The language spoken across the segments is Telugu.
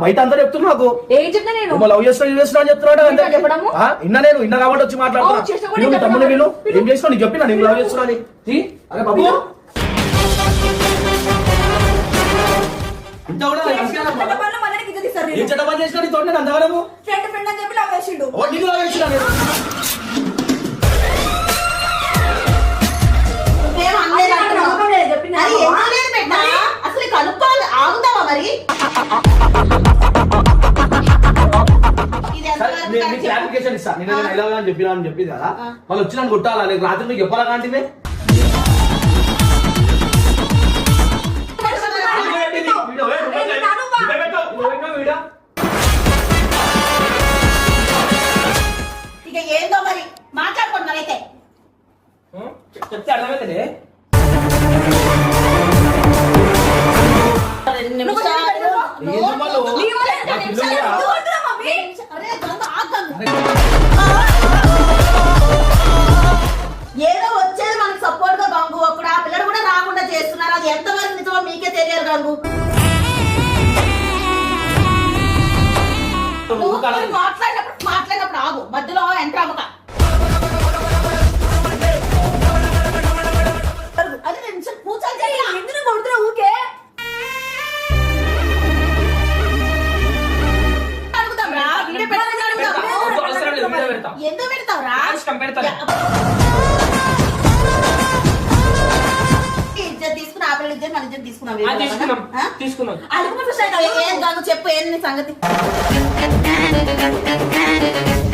బయట అంతా చెప్తున్నా నాకు ఏం చెప్తా నేను లవ్ చేస్తున్నా అని చెప్తున్నాడు ఇన్న కాబట్టి వచ్చి మాట్లాడుతున్నా తమ్ముని వీళ్ళు ఏం చేసినా నీకు చెప్పినా నేను లవ్ చేస్తున్నా అని అరే బాబు ఇంత కూడా ఏం చెడ్డ చేసినా నీ తోటి అంతగానము నీకు లవ్ చేసినా అసలు కనుక్కోవాలి ఆగుతావా మరి క్లారిఫికేషన్ ఇస్తా నేను ఎలా అని చెప్పినా అని చెప్పింది కదా వాళ్ళు వచ్చి నన్ను కొట్టాలా నీకు రాత్రి నీకు చెప్పాలా కాంటివే ఇక ఏందో మరి మాట్లాడుకుంటున్నా అయితే చెప్తే అర్థమైతే 2 నిమిషాలు ఏదో వచ్చేది మనకు సపోర్ట్ గా గంగు అప్పుడు ఆ పిల్లలు కూడా రాకుండా చేస్తున్నారు అది ఎంతవరకు నిజమో మీకే తెలియదు గంగు మాట్లాడినప్పుడు ఆగు మధ్యలో ఎంటర్ అమ్మక అది నిమిషం కూర్చొని ఎందుకు కొడుతున్నా ఊకే ఎందుకు పెడతావురా ఇజ్జత్ తీసుకుని ఆ పిల్లలు ఇజ్జత్ మన ఇజ్జత్ తీసుకున్నాం చెప్పు ఏంటి సంగతి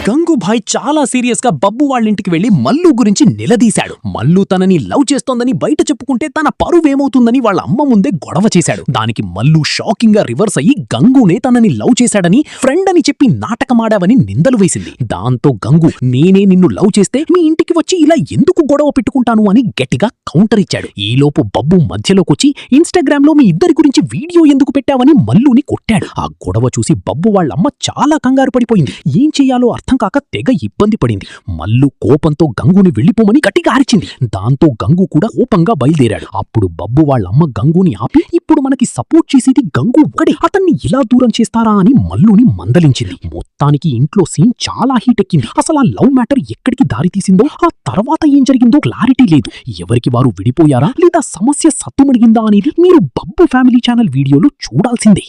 గంగూభాయ్ చాలా సీరియస్ గా బబ్బు వాళ్ళింటికి వెళ్లి మల్లు గురించి నిలదీశాడు. మల్లు తనని లవ్ చేస్తోందని బయట చెప్పుకుంటే తన పరువేమవుతుందని వాళ్ళ అమ్మ ముందే గొడవ చేశాడు. దానికి మల్లు షాకింగ్ గా రివర్స్ అయ్యి గంగూనే తనని లవ్ చేశాడని ఫ్రెండ్ అని చెప్పి నాటకమాడావని నిందలు వేసింది. దాంతో గంగు నేనే నిన్ను లవ్ చేస్తే మీ ఇంటికి వచ్చి ఇలా ఎందుకు గొడవ పెట్టుకుంటాను అని గట్టిగా కౌంటర్ ఇచ్చాడు. ఈలోపు బబ్బు మధ్యలోకొచ్చి ఇన్స్టాగ్రామ్ లో మీ ఇద్దరి గురించి వీడియో ఎందుకు పెట్టావని మల్లుని కొట్టాడు. ఆ గొడవ చూసి బబ్బు వాళ్ళమ్మ చాలా కంగారు పడిపోయింది. ఏం చెయ్యాలో అర్థం కాక తెగ ఇబ్బంది పడింది. మల్లు కోపంతో గంగుని వెళ్లిపోమని గట్టిగా అరిచింది. దాంతో గంగు కూడా కోపంగా బయలుదేరాడు. అప్పుడు బబ్బు వాళ్ళమ్మ గంగుని ఆపి ఇప్పుడు మనకి సపోర్ట్ చేసేది గంగు ఒక్కడే, అతన్ని ఇలా దూరం చేస్తారా అని మల్లుని మందలించింది. మొత్తానికి ఇంట్లో సీన్ చాలా హీట్ ఎక్కింది. అసలు ఆ లవ్ మ్యాటర్ ఎక్కడికి దారి తీసిందో ఆ తర్వాత ఏం జరిగిందో క్లారిటీ లేదు. ఎవరికి వారు విడిపోయారా లేదా సమస్య సత్తుమడిగిందా అనేది మీరు బబ్బు ఫ్యామిలీ ఛానల్ వీడియోలో చూడాల్సిందే.